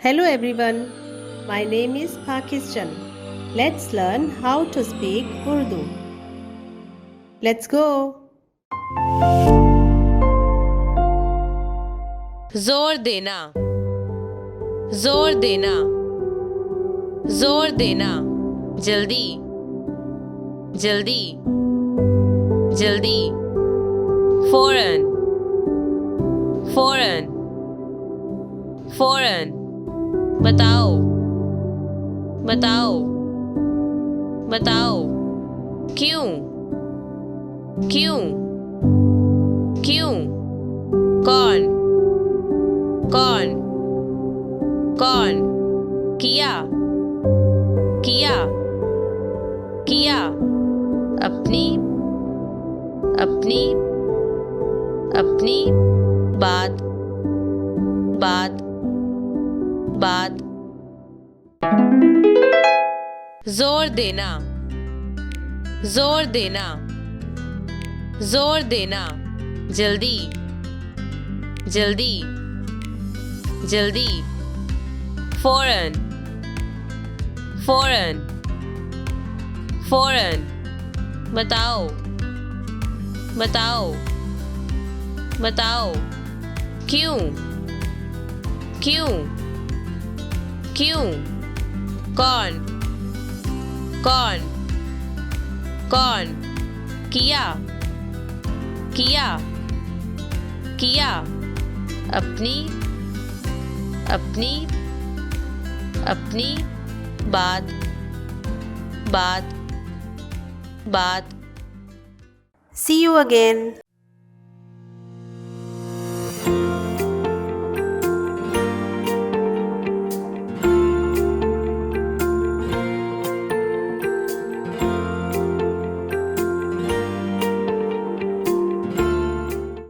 Hello everyone, my name is Pakistan. Let's learn how to speak Urdu. Let's go. जोर देना, जोर देना, जोर देना, जल्दी, जल्दी, जल्दी, फौरन, फौरन, फौरन, बताओ, बताओ, बताओ, क्यों, क्यों, क्यों, कौन, कौन, कौन, किया, किया, किया, अपनी, अपनी, अपनी, बात, बात, बात, जोर देना, जोर देना, जोर देना, जल्दी, जल्दी, जल्दी, फौरन, फौरन, फौरन, बताओ, बताओ, बताओ, क्यों, क्यों, क्यों, कौन, कौन, कौन, किया, किया, किया, अपनी, अपनी, अपनी, बात, बात, बात। See you again.